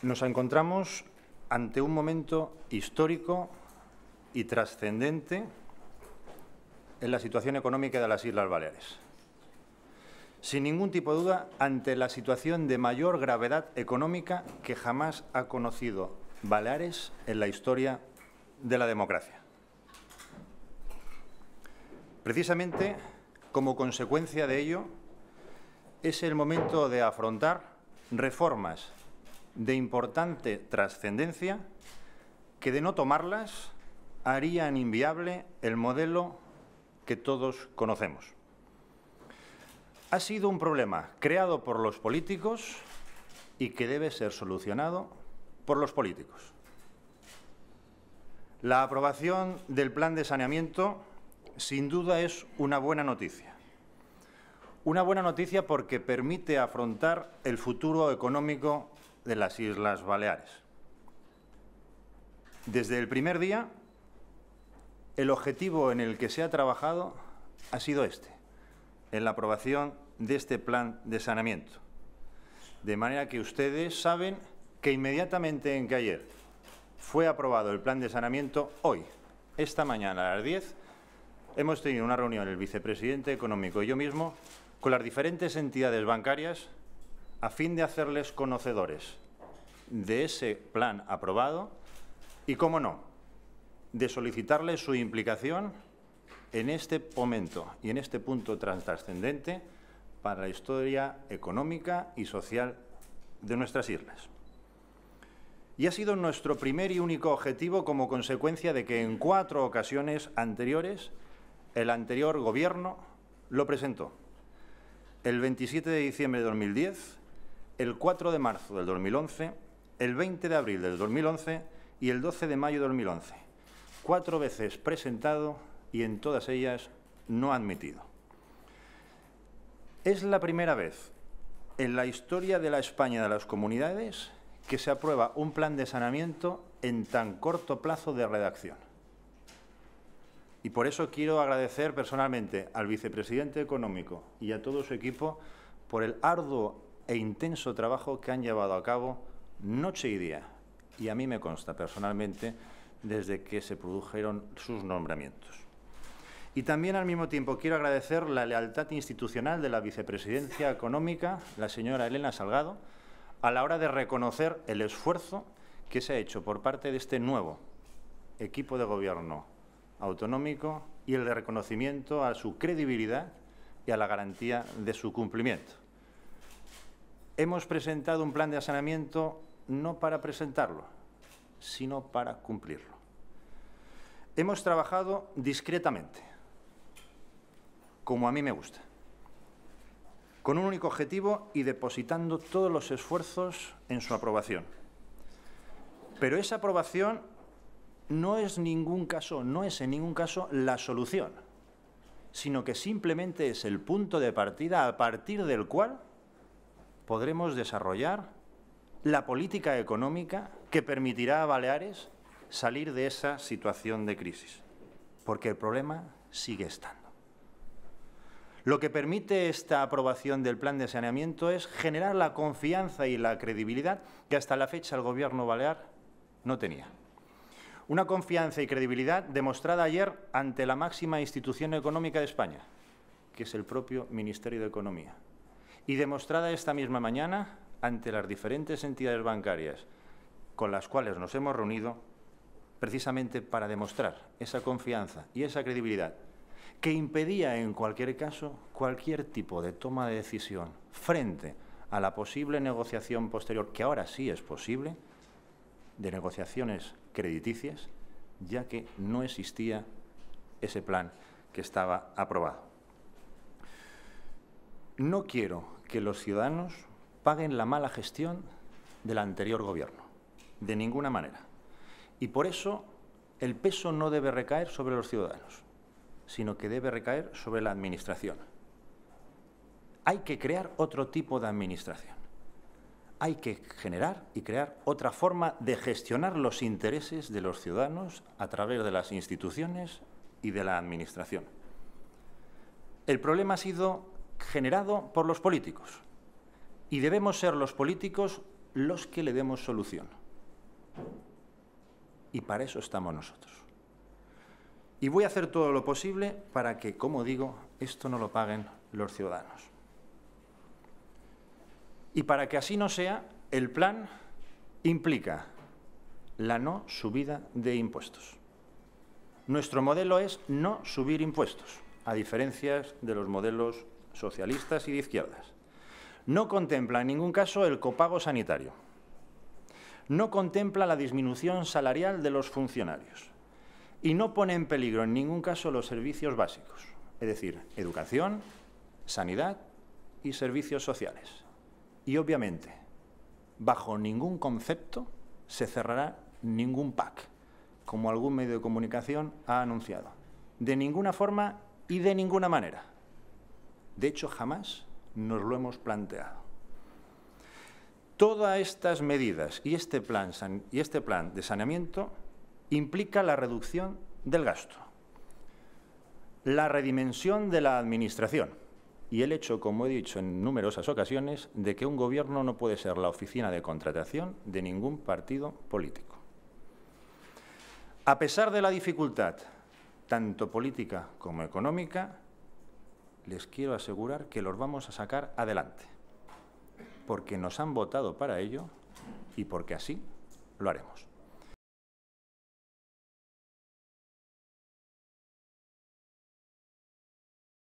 Nos encontramos ante un momento histórico y trascendente en la situación económica de las Islas Baleares. Sin ningún tipo de duda, ante la situación de mayor gravedad económica que jamás ha conocido Baleares en la historia de la democracia. Precisamente, como consecuencia de ello, es el momento de afrontar reformas de importante trascendencia que, de no tomarlas, harían inviable el modelo que todos conocemos. Ha sido un problema creado por los políticos y que debe ser solucionado por los políticos. La aprobación del plan de saneamiento, sin duda, es una buena noticia. Una buena noticia porque permite afrontar el futuro económico de las Islas Baleares. Desde el primer día, el objetivo en el que se ha trabajado ha sido este, en la aprobación de este plan de saneamiento. De manera que ustedes saben que inmediatamente en que ayer fue aprobado el plan de saneamiento, hoy, esta mañana a las 10, hemos tenido una reunión el vicepresidente económico y yo mismo con las diferentes entidades bancarias a fin de hacerles conocedores de ese plan aprobado y, cómo no, de solicitarles su implicación en este momento y en este punto trascendente para la historia económica y social de nuestras islas. Y ha sido nuestro primer y único objetivo como consecuencia de que en 4 ocasiones anteriores el anterior Gobierno lo presentó. El 27 de diciembre de 2010, el 4 de marzo del 2011, el 20 de abril del 2011 y el 12 de mayo de 2011. 4 veces presentado y en todas ellas no admitido. Es la primera vez en la historia de la España de las comunidades que se aprueba un plan de saneamiento en tan corto plazo de redacción. Y por eso quiero agradecer personalmente al vicepresidente económico y a todo su equipo por el arduo e intenso trabajo que han llevado a cabo noche y día. Y a mí me consta personalmente desde que se produjeron sus nombramientos. Y también al mismo tiempo quiero agradecer la lealtad institucional de la vicepresidencia económica, la señora Elena Salgado, a la hora de reconocer el esfuerzo que se ha hecho por parte de este nuevo equipo de gobierno autonómico y el de reconocimiento a su credibilidad y a la garantía de su cumplimiento. Hemos presentado un plan de saneamiento no para presentarlo, sino para cumplirlo. Hemos trabajado discretamente, como a mí me gusta, con un único objetivo y depositando todos los esfuerzos en su aprobación. Pero esa aprobación no es en ningún caso la solución, sino que simplemente es el punto de partida a partir del cual podremos desarrollar la política económica que permitirá a Baleares salir de esa situación de crisis, porque el problema sigue estando. Lo que permite esta aprobación del plan de saneamiento es generar la confianza y la credibilidad que hasta la fecha el Gobierno balear no tenía. Una confianza y credibilidad demostrada ayer ante la máxima institución económica de España, que es el propio Ministerio de Economía, y demostrada esta misma mañana ante las diferentes entidades bancarias con las cuales nos hemos reunido precisamente para demostrar esa confianza y esa credibilidad que impedía en cualquier caso cualquier tipo de toma de decisión frente a la posible negociación posterior, que ahora sí es posible, de negociaciones crediticias, ya que no existía ese plan que estaba aprobado. No quiero que los ciudadanos paguen la mala gestión del anterior Gobierno, de ninguna manera. Y por eso el peso no debe recaer sobre los ciudadanos, sino que debe recaer sobre la Administración. Hay que crear otro tipo de Administración. Hay que generar y crear otra forma de gestionar los intereses de los ciudadanos a través de las instituciones y de la Administración. El problema ha sido generado por los políticos y debemos ser los políticos los que le demos solución. Y para eso estamos nosotros. Y voy a hacer todo lo posible para que, como digo, esto no lo paguen los ciudadanos. Y para que así no sea, el plan implica la no subida de impuestos. Nuestro modelo es no subir impuestos, a diferencia de los modelos socialistas y de izquierdas. No contempla en ningún caso el copago sanitario. No contempla la disminución salarial de los funcionarios. Y no pone en peligro en ningún caso los servicios básicos, es decir, educación, sanidad y servicios sociales. Y obviamente, bajo ningún concepto se cerrará ningún PAC, como algún medio de comunicación ha anunciado. De ninguna forma y de ninguna manera. De hecho, jamás nos lo hemos planteado. Todas estas medidas y este plan de saneamiento implica la reducción del gasto, la redimensión de la administración y el hecho, como he dicho en numerosas ocasiones, de que un gobierno no puede ser la oficina de contratación de ningún partido político. A pesar de la dificultad, tanto política como económica, les quiero asegurar que los vamos a sacar adelante, porque nos han votado para ello y porque así lo haremos.